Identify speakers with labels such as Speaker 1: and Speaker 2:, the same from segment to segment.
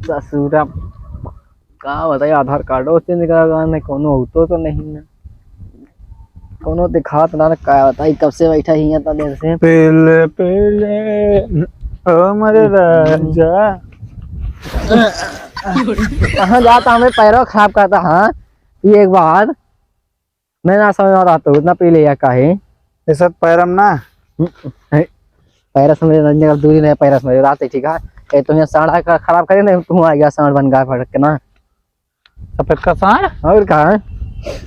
Speaker 1: ससुरा का बताइए आधार कार्डो से निकला नहीं कोनो होतो तो नहीं ना कोनो दिखात ना का बताई कब से बैठा ही था देर से
Speaker 2: पहले पहले ओ मेरे राजा
Speaker 1: कहाँ जाता हमें पैरों खराब करता। हाँ ये एक बात मैं ना समझ रहा तो उतना पी लिया काहे
Speaker 2: ऐसा पैरम ना
Speaker 1: पैरा समझ ना दूरी नहीं पैरा समझ रात है ठीक है ये तो यहाँ साढ़ा का खराब करे ना तू आ गया सांड बन गया फटक के ना
Speaker 2: सफेद का सांड
Speaker 1: और कहा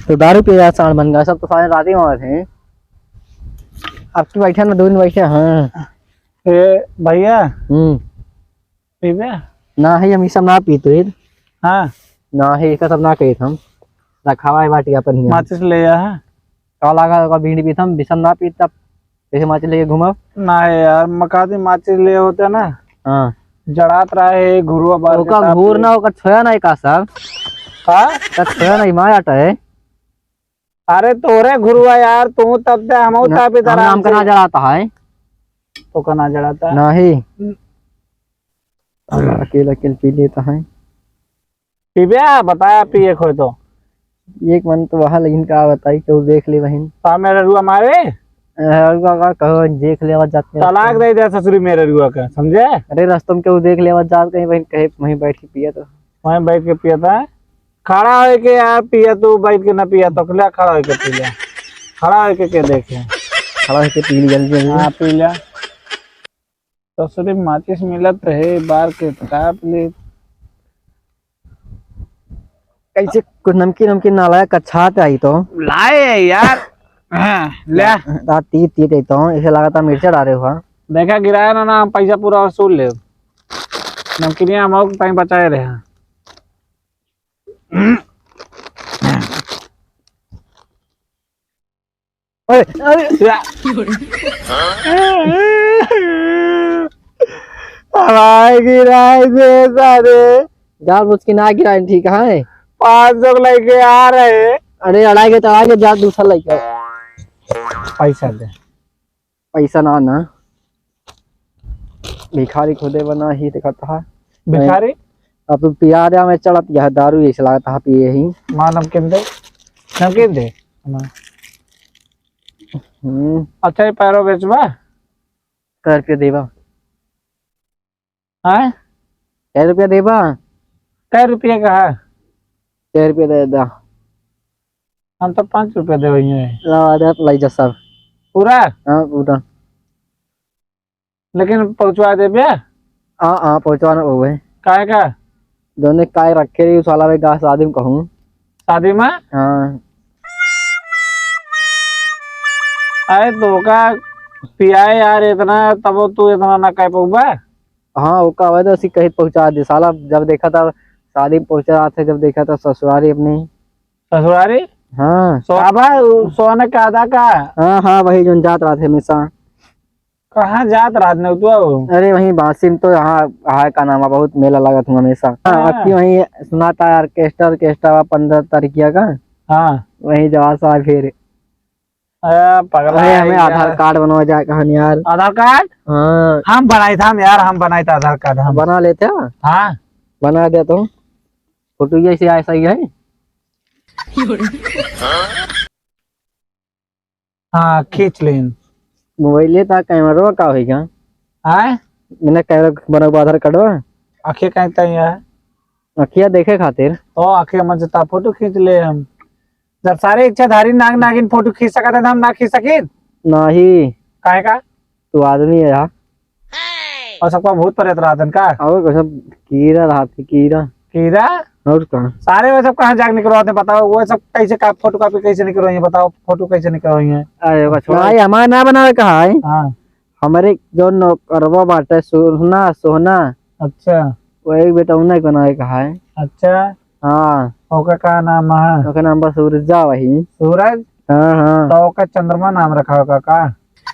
Speaker 1: तो दारू पी गया सांड बन गया सब तो सारे रात ही वहां थे अब तो बैठे ना दूर बैठे। हाँ
Speaker 2: ए भैया पीबे
Speaker 1: ना है हम सब ना पीते
Speaker 2: हाँ
Speaker 1: ना है इसका सब ना कही हम रखावा है बाटी अपन ही
Speaker 2: माचिस ले आ है
Speaker 1: का लगा बीड़ी पी हम बिसम ना पीता जैसे माचिस लेके घूमा
Speaker 2: ना यार मकाती माचिस ले होते ना।
Speaker 1: हाँ
Speaker 2: जड़ात रहा है घुरुआ बार
Speaker 1: ओका घूर ना ओका छोया नहीं का सब
Speaker 2: हाँ
Speaker 1: का छोया नहीं माया है।
Speaker 2: अरे तोरे घुरुआ यार तू तब दे हम तब इधर
Speaker 1: नाम का ना जलाता है
Speaker 2: तो का ना जड़ाता
Speaker 1: नहीं अकेला अकेले पी लेता है।
Speaker 2: पीबे बताया पिए खोए तो
Speaker 1: एक मन तो वहाँ लेकिन क्या बताई क्यों देख ले बहन
Speaker 2: ता मेरे रुआ मारे
Speaker 1: कहो देख ले जाते
Speaker 2: तलाक दे दे ससुरी मेरे रुआ का समझे।
Speaker 1: अरे रास्ते में क्यों देख ले जात कहीं बहन कहीं वहीं बैठ के पिया तो
Speaker 2: वहीं बैठ के पिया था खड़ा हो के यार पिया तू बैठ के ना पिया तो ले खड़ा हो के पी लिया खड़ा हो के देखे
Speaker 1: खड़ा होके पी ली जल्दी जल्दी।
Speaker 2: हाँ पी लिया ससुरी माचिस मिलत रहे बार के ताप ले
Speaker 1: कैसे कुछ नमकीन नमकीन ना लाया कच्छा आई तो
Speaker 2: लाए यार हाँ, ले
Speaker 1: रात तीत तीत आई तो इसे लगा था मिर्चा डाले हुआ
Speaker 2: देखा गिराया ना पैसा पूरा वसूल ले नमकीनिया हम टाइम बचाए रहे
Speaker 1: हवाई गिराए से सारे जाल मुझकी ना गिराए ठीक है
Speaker 2: 500 लेके आ रहे।
Speaker 1: अरे अड़ाई के तड़ाई के जाल दूसरा लेके
Speaker 2: पैसा दे
Speaker 1: पैसा ना ना भिखारी खुदे बना ही दिखाता है
Speaker 2: भिखारी
Speaker 1: अब तो पिया दिया मैं चढ़त यह दारू ऐसे लगता है पिए ही
Speaker 2: मां नमकीन दे अच्छा ये पैरो बेचबा
Speaker 1: कै रुपया देवा
Speaker 2: हाँ
Speaker 1: कै रुपया देवा
Speaker 2: कै रुपये का है
Speaker 1: 6 रुपया दे दा
Speaker 2: हम तो 5 रुपये दे
Speaker 1: लाई जा सब
Speaker 2: पूरा
Speaker 1: हाँ पूरा
Speaker 2: लेकिन पहुंचवा दे भैया
Speaker 1: हाँ हाँ पहुँचवाना वो है
Speaker 2: काय का
Speaker 1: दोनों काय रखे रही उस वाला में गा शादी में कहूँ
Speaker 2: शादी में
Speaker 1: हाँ
Speaker 2: अरे तो का पियाए यार इतना तब तू इतना ना कह पाऊबा।
Speaker 1: हाँ वो का तो उसी कहीं पहुँचा दे साला जब देखा था शादी में पहुँचा रहा था जब देखा था ससुरारी अपनी
Speaker 2: ससुरारी
Speaker 1: हाँ
Speaker 2: सोने का आधा का
Speaker 1: हाँ हाँ वही जो जात रहा थे हमेशा
Speaker 2: कहाँ जात रात ने तू
Speaker 1: अरे वही बांसी में तो यहाँ का नाम बहुत मेला लगा था हमेशा आपकी वही सुना था ऑर्केस्ट्रा 15 तारीखिया का
Speaker 2: हाँ
Speaker 1: वही जवाब साहब फिर
Speaker 2: पगला
Speaker 1: हमें आधार कार्ड बनवा जाए कहानी यार
Speaker 2: आधार कार्ड
Speaker 1: हाँ
Speaker 2: हम बनाए था यार हम बनाए था आधार कार्ड हम
Speaker 1: बना लेते हैं
Speaker 2: हाँ
Speaker 1: बना दे तो फोटो जैसे ऐसा ही है
Speaker 2: हाँ खींच लें
Speaker 1: मोबाइल लेता कैमरा का होगा
Speaker 2: हाँ
Speaker 1: मैंने कैमरा बना आधार कार्ड
Speaker 2: आखिर कहीं तक है
Speaker 1: अखिया देखे खातिर
Speaker 2: तो आखिर मजता फोटो खींच ले हम जब सारे इच्छाधारी नाग नागिन फोटो खींच सका था हम ना खींच सके
Speaker 1: नहीं
Speaker 2: काहे का
Speaker 1: तू आदमी है यार
Speaker 2: और सबका भूत प्रेत रातन का
Speaker 1: और सब कीड़ा रहा थी कीड़ा
Speaker 2: कीड़ा
Speaker 1: और कहाँ
Speaker 2: सारे वो सब कहाँ जाग निकलवाते बताओ वो सब कैसे का फोटो कॉपी कैसे निकलवाई है बताओ फोटो कैसे निकलवाई है।
Speaker 1: अरे हमारा ना बनावे कहा है
Speaker 2: हाँ
Speaker 1: हमारे जो नौकरवा बाटे सोहना सोहना
Speaker 2: अच्छा
Speaker 1: वो एक बेटा उन्हें बनावे कहा है।
Speaker 2: अच्छा
Speaker 1: हाँ
Speaker 2: ओका का नाम है
Speaker 1: ओका नाम बस सूरजा वही
Speaker 2: सूरज
Speaker 1: हाँ हाँ
Speaker 2: तो ओका चंद्रमा नाम रखा होगा का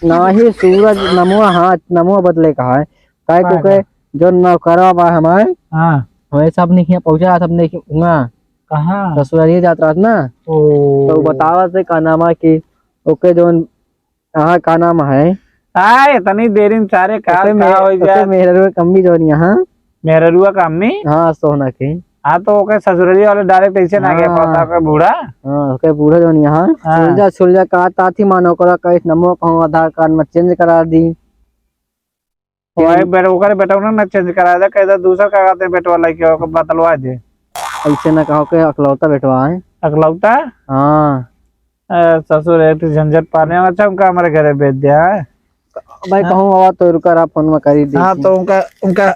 Speaker 1: नहीं सूरज नमुआ हाँ नमुआ बदले कहा है काय को के जो नौकरवा बा हमारे
Speaker 2: हाँ
Speaker 1: हमें सब नहीं पहुंचा सब नहीं
Speaker 2: कहाँ
Speaker 1: ससुराली जात रहा ना तो बतावा से का नाम है कि ओके जो हाँ का नाम है
Speaker 2: इतनी देरी में सारे काल का हो जाए
Speaker 1: मेरे कम भी जो यहाँ
Speaker 2: मेरे रुआ का अम्मी।
Speaker 1: हाँ सोना की।
Speaker 2: हाँ तो ओके ससुराली वाले डायरेक्ट ऐसे ना गया पता का बूढ़ा।
Speaker 1: हाँ ओके बूढ़ा जो यहाँ
Speaker 2: हाँ।
Speaker 1: सुलझा कहा ताथी मानो करा कहीं नंबर कहूँ आधार कार्ड में चेंज करा दी।
Speaker 2: वही बेटा ओकर बेटा ने चेंज करा दे कहता दूसरा का कहते बेटवा लड़की ओके बतलवा दे।
Speaker 1: ऐसे ना कहो के अकलौता बेटवा है।
Speaker 2: अकलौता।
Speaker 1: हाँ
Speaker 2: ससुर एक झंझट पाने में अच्छा उनका हमारे घरे भेज दिया है।
Speaker 1: भाई कहूँ आवा तो रुका रहा फोन में करी दी।
Speaker 2: हाँ तो उनका उनका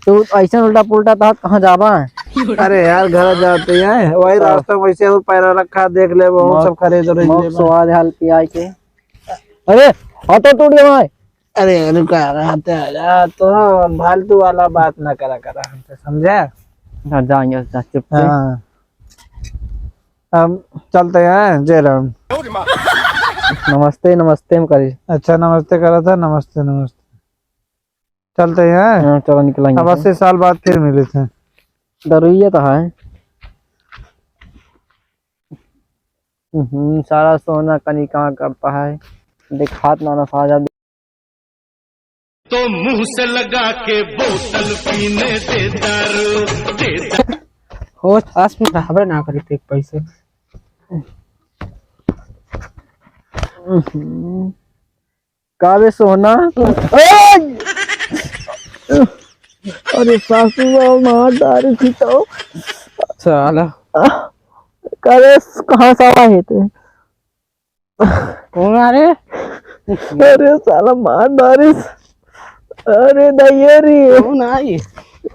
Speaker 1: तू ऐसा उल्टा पुल्टा तो कहाँ जावा।
Speaker 2: अरे यार घर जाते हैं वही रास्ते में वैसे वो पैरा रखा देख ले वो सब खरीद रही
Speaker 1: स्वाद हाल पिया के। अरे हाथों टूट गया।
Speaker 2: अरे रुका रहते यार तो फालतू वाला बात ना करा हमसे समझे।
Speaker 1: हाँ जाएंगे चुप से।
Speaker 2: हाँ हम चलते हैं जय राम।
Speaker 1: नमस्ते नमस्ते हम करी।
Speaker 2: अच्छा नमस्ते करा था नमस्ते नमस्ते चलते हैं।
Speaker 1: हाँ चलो निकलेंगे।
Speaker 2: अब 80 साल बाद फिर मिले थे।
Speaker 1: डरुइया तो है। सारा सोना कहीं कहाँ करता है दिखात ना साजा।
Speaker 3: तो मुंह से लगा के बोतल पीने दे दारू दे।
Speaker 4: होश आस में रहबे ना करी थे पैसे।
Speaker 1: कावे सोना। अरे सासू मार डाली थी तो
Speaker 4: साला
Speaker 1: कावे कहाँ साला है थे।
Speaker 4: कौन आ रे?
Speaker 1: अरे साला मार डाली। अरे दयरी
Speaker 4: कौन आई?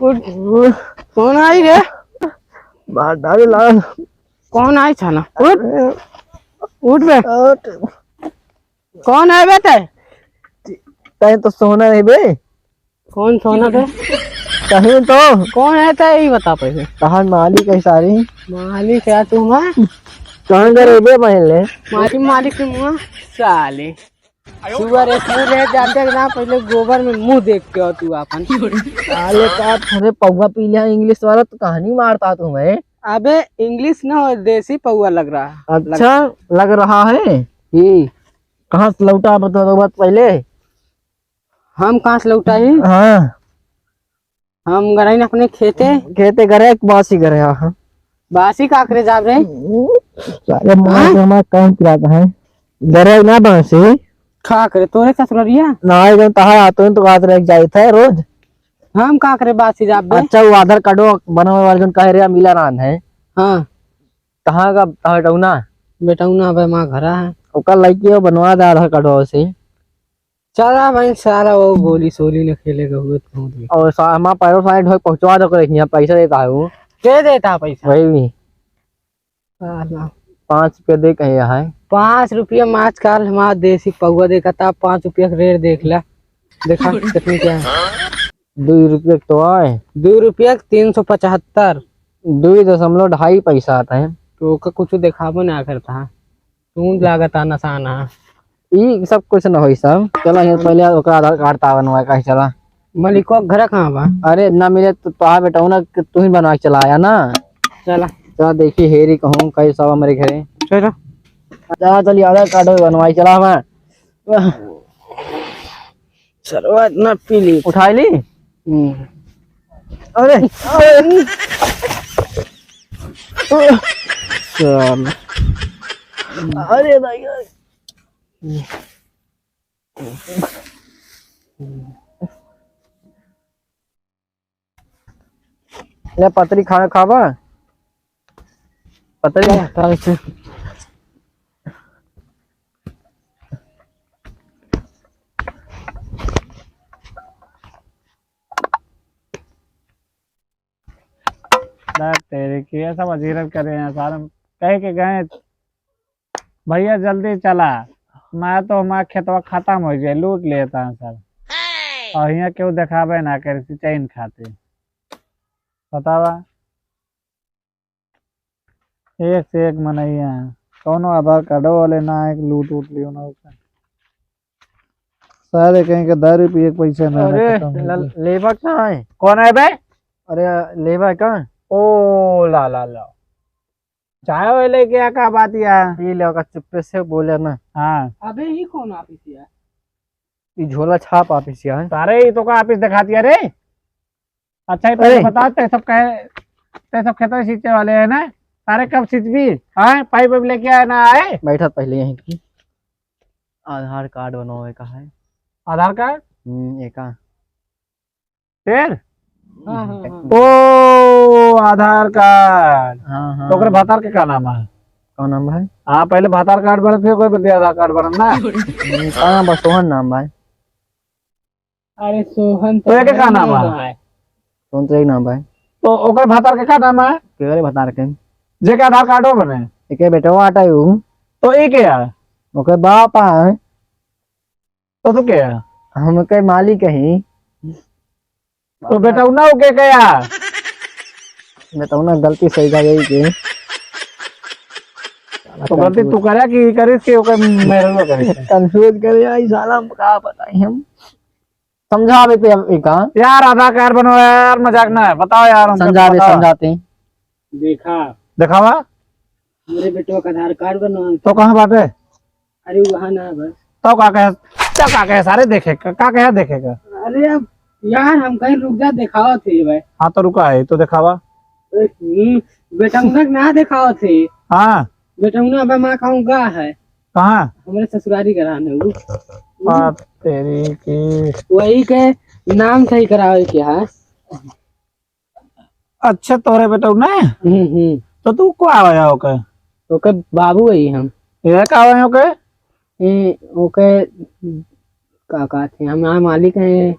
Speaker 4: कौन आई रे?
Speaker 1: मार डाली ला।
Speaker 4: कौन आई छाना? उठ बे। कौन है बेटे?
Speaker 1: कहीं तो सोना है बे।
Speaker 4: कौन सोना बे?
Speaker 1: कहीं तो
Speaker 4: कौन है ते ही बता पहले।
Speaker 1: कहाँ मालिक है सारी।
Speaker 4: मालिक है तू मैं?
Speaker 1: कहाँ करे बे पहले।
Speaker 4: मालिक के मुँह साले सुअर रह जाते ना पहले गोबर में मुंह देख के तू अपन।
Speaker 1: साले का थोड़े पौवा पी लिया इंग्लिश वाला तो कहानी मारता तुम्हें।
Speaker 4: अबे इंग्लिश ना देसी पौवा लग रहा है।
Speaker 1: अच्छा लग रहा है। कहाँ से लौटा बता दो बात पहले।
Speaker 4: हम कहाँ से लौटा ही?
Speaker 1: हाँ
Speaker 4: हम गए अपने खेते
Speaker 1: करे बासी करे। हाँ
Speaker 4: बासी का करे जा रहे।
Speaker 1: साले मार हमारा काम किराता है गरे ना बासी
Speaker 4: खा करे तोरे ससुरिया
Speaker 1: ना एकदम तहां आते तो बात रह जाए थे रोज।
Speaker 4: हम का करे बासी जाबे।
Speaker 1: अच्छा वो आधार कार्डो बनवाने वाले कह रहे मिला रान है।
Speaker 4: हाँ
Speaker 1: कहाँ का हटौना
Speaker 4: बेटौना भाई माँ घरा है
Speaker 1: ओकर लड़की बनवा दे आधार कार्ड से।
Speaker 4: चला भाई सारा वो गोली सोली न खेलेगा हुए तो
Speaker 1: और हमारा पैरो साइड हो पहुंचवा दो कर यहाँ पैसा देता है वो।
Speaker 4: दे देता पैसा
Speaker 1: वही भी
Speaker 4: साला
Speaker 1: 5 रुपया दे कहे है।
Speaker 4: 5 रुपया माच काल हमारा देसी पौवा देखा था 5 रुपया का रेट देख ला देखा कितनी क्या है।
Speaker 1: 2 रुपये तो आए
Speaker 4: 2 रुपया 375
Speaker 1: 2.2 पैसा आता है।
Speaker 4: तो का कुछ दिखाबो ना करता है तू लागता नसाना
Speaker 1: ई सब कुछ न हो सब। चला यहाँ पहले ओकरा आधार कार्ड ता बनवा कहीं चला।
Speaker 4: मलिको घर कहाँ बा?
Speaker 1: अरे ना मिले तो तोहा बेटा ना तू ही बनवा के चला आया ना।
Speaker 4: चला
Speaker 1: चला देखी हेरी कहूँ कहीं सब हमारे घरे।
Speaker 4: चलो
Speaker 1: चला चलिए आधार कार्ड बनवाई चला मैं
Speaker 4: चलो इतना पी ली।
Speaker 1: उठा ली। अरे चल अरे ले पतरी खाना खावा पतरी।
Speaker 2: तेरे की ऐसा वजीरत करे हैं सारे कह के गए भैया जल्दी चला मैं तो हमारा खेतवा खत्म हो गया लूट लेता है सर। और यहाँ क्यों दिखावे ना करे चैन खाते बतावा एक से एक मनैया कौनो आधार कार्ड वाले ना एक लूट उठ लियो ना सारे कहीं के 10 रुपये पैसे ना।
Speaker 1: अरे लेवा कहाँ है?
Speaker 2: कौन है बे?
Speaker 1: अरे लेवा कहाँ?
Speaker 2: ओ ला ला ला चाय वाले लेके आ का बात यार
Speaker 1: ये ले चुप्पे से बोले ना।
Speaker 2: हाँ
Speaker 4: अबे ही कौन ऑफिस है?
Speaker 1: ये झोला छाप ऑफिस है।
Speaker 2: सारे ही तो का ऑफिस दिखाती है रे अच्छा ही पहले बता, ते सब खेतों सींचे वाले है ना सारे, कब सींचबी? हाँ पाइप वाइप लेके आए ना आए?
Speaker 1: बैठा पहले यहीं की। आधार कार्ड बनवावे का है।
Speaker 2: आधार कार्ड
Speaker 1: एक
Speaker 2: फिर
Speaker 4: हाँ हाँ हाँ।
Speaker 2: ओ आधार कार्ड।
Speaker 1: हाँ हाँ।
Speaker 2: तो ओकरे भातार के का नाम है?
Speaker 1: कौन नाम भाई?
Speaker 2: हाँ पहले भातार कार्ड बने फिर कोई बदले आधार कार्ड बनना ना।
Speaker 1: कहाँ बस सोहन नाम भाई।
Speaker 4: अरे सोहन
Speaker 2: तो एक का नाम
Speaker 4: है।
Speaker 1: कौन तो एक नाम भाई?
Speaker 2: तो ओकर भातार के का नाम है?
Speaker 1: केवल बता रखे
Speaker 2: जे के आधार कार्डो बने
Speaker 1: एक बेटा आटा हूँ।
Speaker 2: तो एक है।
Speaker 1: ओके बाप है।
Speaker 2: तो तू क्या है?
Speaker 1: हम के मालिक ही।
Speaker 2: तो बेटा ना हो के गया।
Speaker 1: बताऊ ना गलती सही का यही के।
Speaker 2: तो गलती तू करे कि करिस के ओकर मेरे को करे?
Speaker 1: कंफ्यूज करे आई साला का पता है हम। समझावे पे एक
Speaker 2: यार आधार कार्ड बनो यार, मजाक ना है, बताओ यार हमको
Speaker 1: समझावे
Speaker 2: बताओ।
Speaker 1: समझाते हैं।
Speaker 4: देखा
Speaker 2: दिखावा
Speaker 4: मेरे बेटवा का आधार कार्ड बनवा।
Speaker 2: तो कहाँ बात है?
Speaker 4: अरे वहाँ ना बस।
Speaker 2: तो का कहे सारे देखे का कहे देखेगा?
Speaker 4: अरे अब यार हम कहीं रुक जा दिखाओ थे भाई।
Speaker 2: हाँ तो रुका है तो दिखावा।
Speaker 4: बेटंगना ना दिखाओ थे।
Speaker 2: हाँ
Speaker 4: बेटंगना बा माँ कहूँगा है
Speaker 2: कहाँ?
Speaker 4: हमारे ससुरारी कराने वो।
Speaker 2: बात तेरी की।
Speaker 4: वही के नाम सही करावे के है।
Speaker 2: अच्छा तोरे बेटा ना तो तू को आया ओके?
Speaker 4: ओके बाबू है हम।
Speaker 2: ये का आया ओके?
Speaker 4: ओके काका थे हम यहाँ मालिक हैं।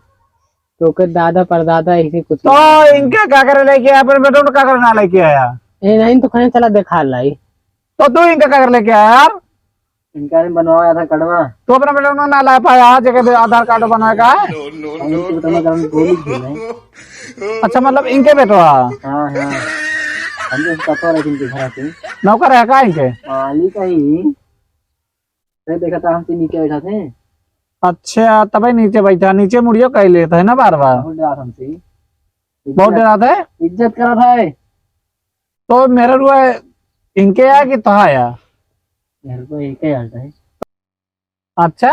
Speaker 4: तो ओके दादा परदादा ऐसे कुछ।
Speaker 2: तो इनके क्या करे लेके आया? अपने बेटों का करना लेके आया?
Speaker 4: नहीं तो कहीं चला दिखा लाई।
Speaker 2: तो तू इनका क्या कर लेके आया यार?
Speaker 1: इनका बनवाया था कड़वा।
Speaker 2: तो अपने बेटों को ना ला पाया जगह आधार कार्ड बनाएगा है? अच्छा मतलब इनके बेटो
Speaker 1: हाँ हाँ हम पता है इनके घर से
Speaker 2: नौकर है का इनके?
Speaker 1: मालिक ही नहीं देखा था हमसे नीचे बैठा थे।
Speaker 2: अच्छा तभी नीचे बैठा, नीचे मुड़ियो कह लेता है ना बार बार।
Speaker 1: बहुत डरा हमसे।
Speaker 2: बहुत डरा था।
Speaker 1: इज्जत करा था।
Speaker 2: तो मेरा रुआ इनके आया कि तो आया?
Speaker 1: मेरे को एक ही आता है।
Speaker 2: अच्छा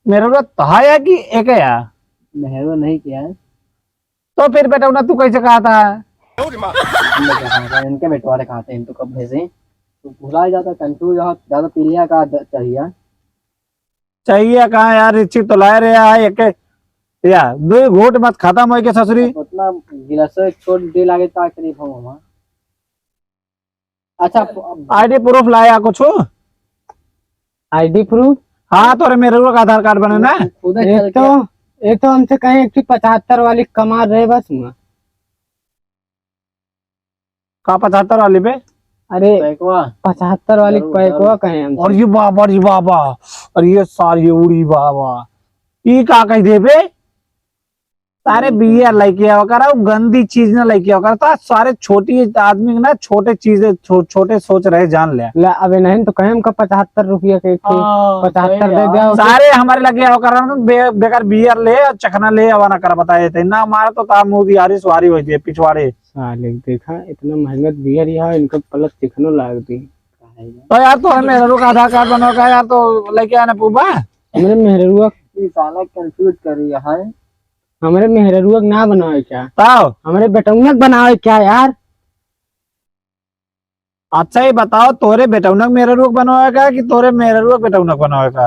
Speaker 2: मेरा रुआ तो आया कि एक आया?
Speaker 1: मेहरबा नहीं किया है।
Speaker 2: तो फिर बेटा ना तू कैसे कहा था?
Speaker 1: इनके बेटवारे खाते हैं तो कब भेजे तो भुला जाता कंफ्यूज ज्यादा पीलिया का
Speaker 2: चाहिए कहा यार, इच्छी तो लाए रहे है एक यार दो घोट मत खत्म हो के ससुरी।
Speaker 1: उतना गिलास छोड़ दे लागे का करीब हम। अच्छा
Speaker 2: आईडी प्रूफ लाया कुछ?
Speaker 4: ID proof?
Speaker 2: हाँ तो मेरे का आधार कार्ड बने ना।
Speaker 4: एक तो हमसे कहीं 175 वाली कमा रहे बस में।
Speaker 2: का 75 वाली पे?
Speaker 4: अरे 75 वाली पैकवा कहे हम।
Speaker 2: और ये बाबा और ये सारी उड़ी बाबा ये का कह दे बे? सारे बियर लेके आओ कर गंदी चीज ना लेके आओ करता। सारे छोटी आदमी ना छोटे चीजें छोटे सोच रहे जान ले।
Speaker 4: अबे नहीं तो कहे हमका 75 रुपया के 75 दे दिया।
Speaker 2: सारे हमारे लगे आओ कर बेकार बियर ले और चखना ले आवाना कर बताए थे ना हमारा तो ता मुंह दिहारी सवारी हुई थी पिछवाड़े।
Speaker 4: साले देखा इतना महंगा बियर यहाँ इनका पलक चिकनो लाग दी।
Speaker 2: तो यार तो हमें मेहरू का आधार कार्ड बनवा यार तो लेके आना पूबा।
Speaker 4: हमारे मेहरुआ
Speaker 1: साला कंफ्यूज कर रही है।
Speaker 4: हमारे मेहरुआ ना बनावे क्या?
Speaker 2: बताओ
Speaker 4: हमारे बेटौना बनावे क्या यार?
Speaker 2: अच्छा ही बताओ तोरे बेटौनक मेरे रूप बनवाएगा कि तोरे मेरे रूप बेटौनक बनवाएगा?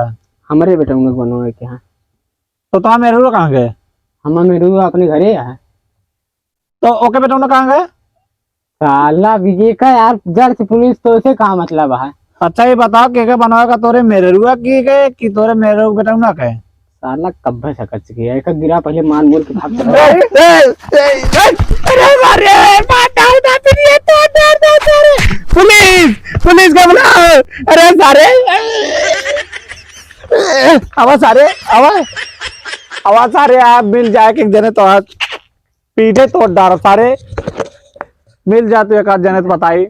Speaker 4: हमारे बेटौना बनवावे क्या?
Speaker 2: तो मेरे रूप कहाँ गए?
Speaker 4: हम मेहरुआ अपने घरे है।
Speaker 2: तो ओके बेटौनक कहाँ गए?
Speaker 4: साला विजय का यार जड़ से पुलिस तो उसे कहा मतलब है।
Speaker 2: अच्छा ये बताओ के बनवाएगा तोरे मेरे रूप की गए कि तोरे मेरे रूप बेटौनक है?
Speaker 4: साला कब्बा सकच गया एक गिरा पहले मान मोर के भाग
Speaker 2: पुलिस का बुलाओ। अरे सारे आवाज सारे आप मिल जाए कि जने तो पीछे तोड़ डालो सारे मिल जाते एक आध जने तो बताई।